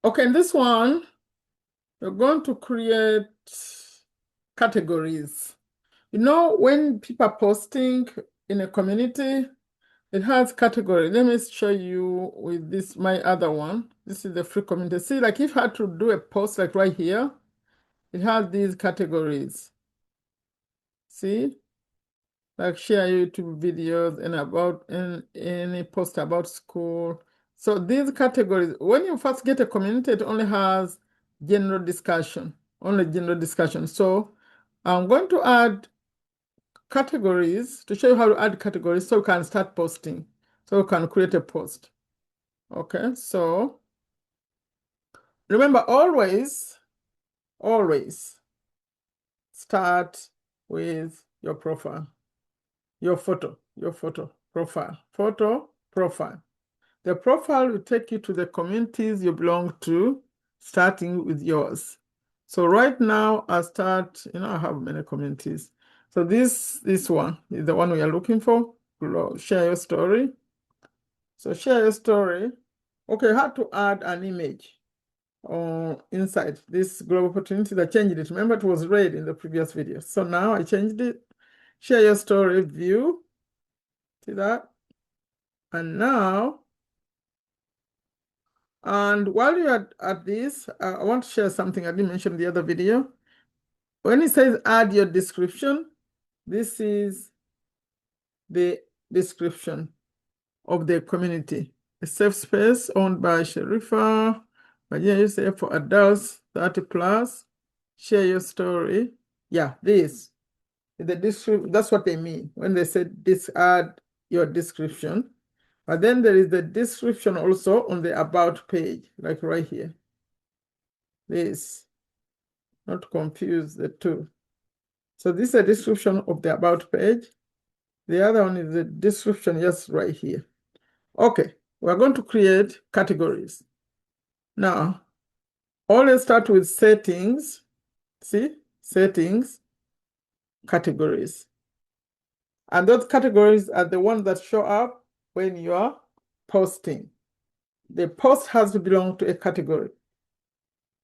Okay, in this one, we're going to create categories. You know, when people are posting in a community, it has category. Let me show you with this, my other one. This is the free community. See, like if I had to do a post like right here, it has these categories. See? Like share YouTube videos and about any post about school. So these categories, when you first get a community, it only has general discussion, only general discussion. So I'm going to add categories to show you how to add categories so you can start posting. So you can create a post. Okay, so remember always start with your profile, your photo, profile. The profile will take you to the communities you belong to, starting with yours. So right now, I have many communities. So this one is the one we are looking for. Share your story. So share your story. Okay, how to add an image inside this global opportunity. I changed it. Remember, it was red in the previous video. So now I changed it. Share your story view. See that? And now, and while you're at this, I want to share something I didn't mention in the other video. When it says add your description, this is the description of the community. A safe space owned by Sherifa, Virginia USA for adults 30 plus. Share your story. Yeah, this is the description. That's what they mean when they say add your description. But then there is the description also on the about page, like right here. This, not confuse the two. So this is a description of the about page. The other one is the description just right here. Okay, we're going to create categories. Now, always start with settings. See, settings, categories. And those categories are the ones that show up when you are posting. The post has to belong to a category.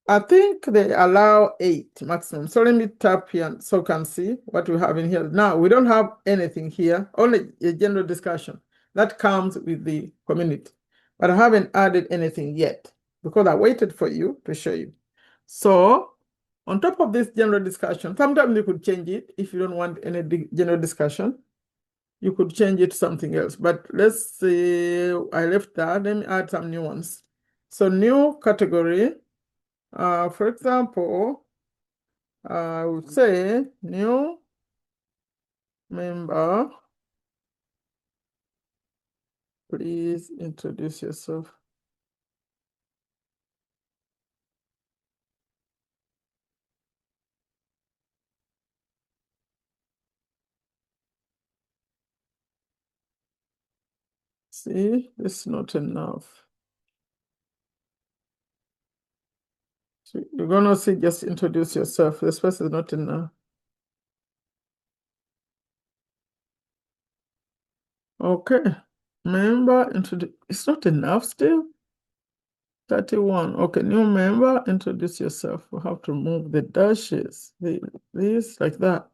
I think they allow 8 maximum. So let me tap here so you can see what we have in here. Now, we don't have anything here, only a general discussion. That comes with the community. But I haven't added anything yet because I waited for you to show you. So on top of this general discussion, sometimes you could change it if you don't want any general discussion. You could change it to something else. But let's see, I left that. Let me add some new ones. So new category. For example, I would say new member. Please introduce yourself. See, this is not enough. So you're gonna see, just introduce yourself. This space is not enough. Okay, member introduce. It's not enough still. 31. Okay, new member, introduce yourself. We have to move the dashes. This like that.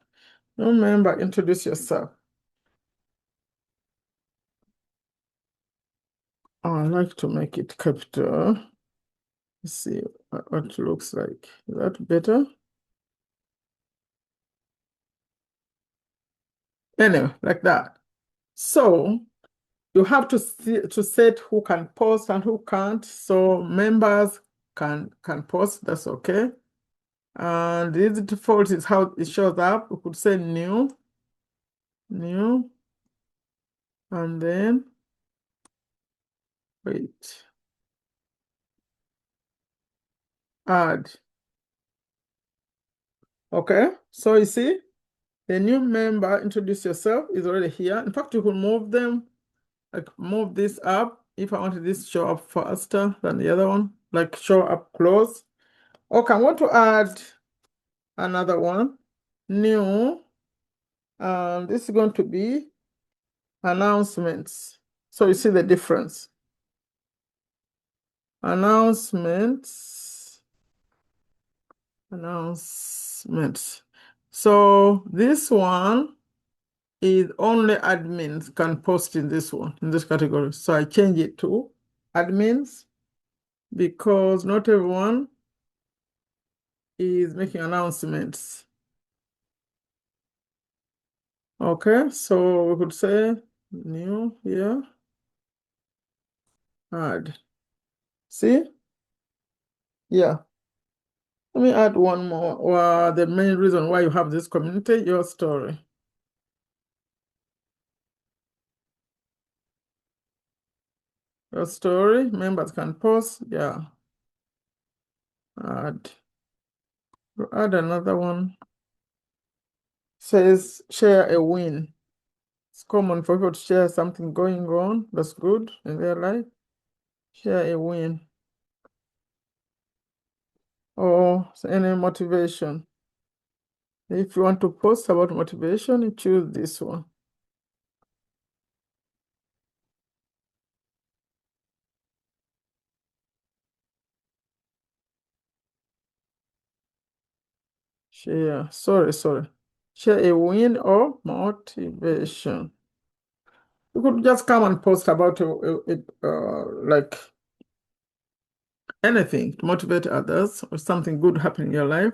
New member, introduce yourself. I like to make it capital. Let's see what it looks like. Is that better? Anyway, like that. So you have to set who can post and who can't. So members can post, that's okay. And the default is how it shows up. We could say new, and then wait, add. Okay, so you see, the new member, introduce yourself, is already here. In fact, you could move them, like move this up if I wanted this to show up faster than the other one, like show up close. Okay, I want to add another one, new. This is going to be announcements. So you see the difference. Announcements. So this one is only admins can post in this one, in this category. So I change it to admins because not everyone is making announcements. Okay, so we could say new here, add. See? Yeah. Let me add one more. The main reason why you have this community, your story. Your story, members can post, yeah. Add another one. Says share a win. It's common for people to share something going on that's good in their life. Share a win. Or any motivation. If you want to post about motivation, you choose this one. Share, sorry. Share a win or motivation. You could just come and post about like anything to motivate others or something good happen in your life.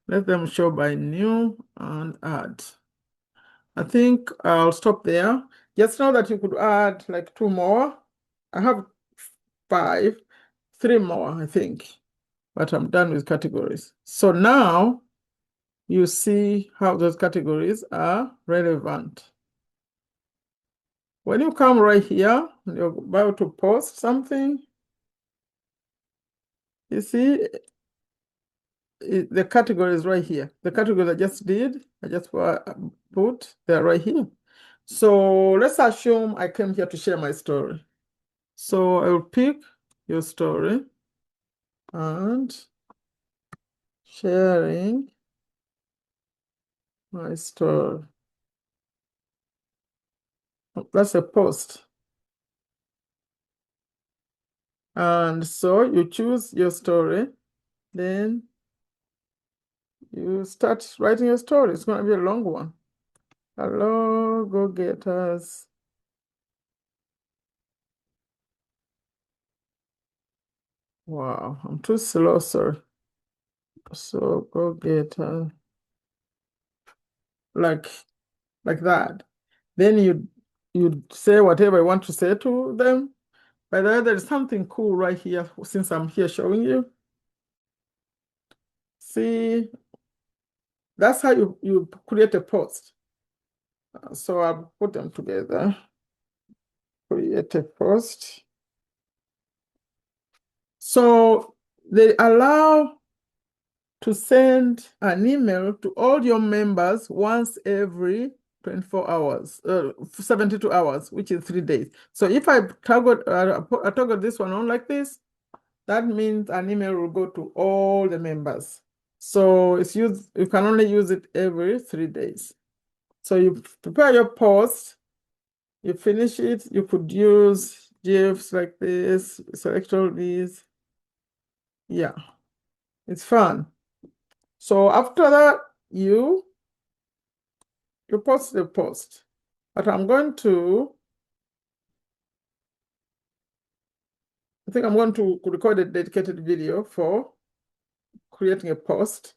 Let them show by new and add. I think I'll stop there. Just know that you could add like 2 more. I have 5, 3 more, I think, but I'm done with categories. So now you see how those categories are relevant. When you come right here, you're about to post something, you see the category is right here. The categories I just did, I just put, they're right here. So let's assume I came here to share my story. So I will pick your story and sharing my story. That's a post. And so you choose your story, then you start writing your story. It's going to be a long one. Hello, go-getters. Wow, I'm too slow, sir. So go-getter, like that. Then you say whatever you want to say to them. By the way, there's something cool right here since I'm here showing you. See, that's how you create a post. So I'll put them together. Create a post. So they allow to send an email to all your members once every 24 hours, 72 hours, which is 3 days. So if I toggle this one on like this, that means an email will go to all the members. So you can only use it every 3 days. So you prepare your post, you finish it, you could use GIFs like this, select all these. Yeah, it's fun. So after that, you post the post. But I think I'm going to record a dedicated video for creating a post.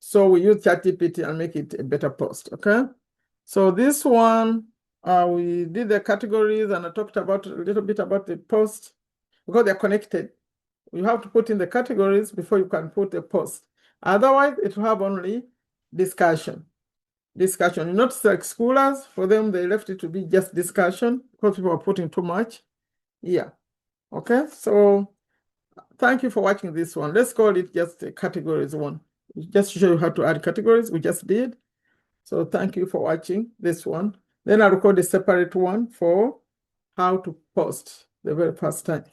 So we use ChatGPT and make it a better post, okay? So this one, we did the categories and I talked about a little bit about the post because they're connected. You have to put in the categories before you can put a post. Otherwise, it will have only discussion. You notice like schoolers, for them, they left it to be just discussion because people are putting too much. Yeah. Okay. So thank you for watching this one. Let's call it just a categories one. Just to show you how to add categories. We just did. So thank you for watching this one. Then I'll record a separate one for how to post the very first time.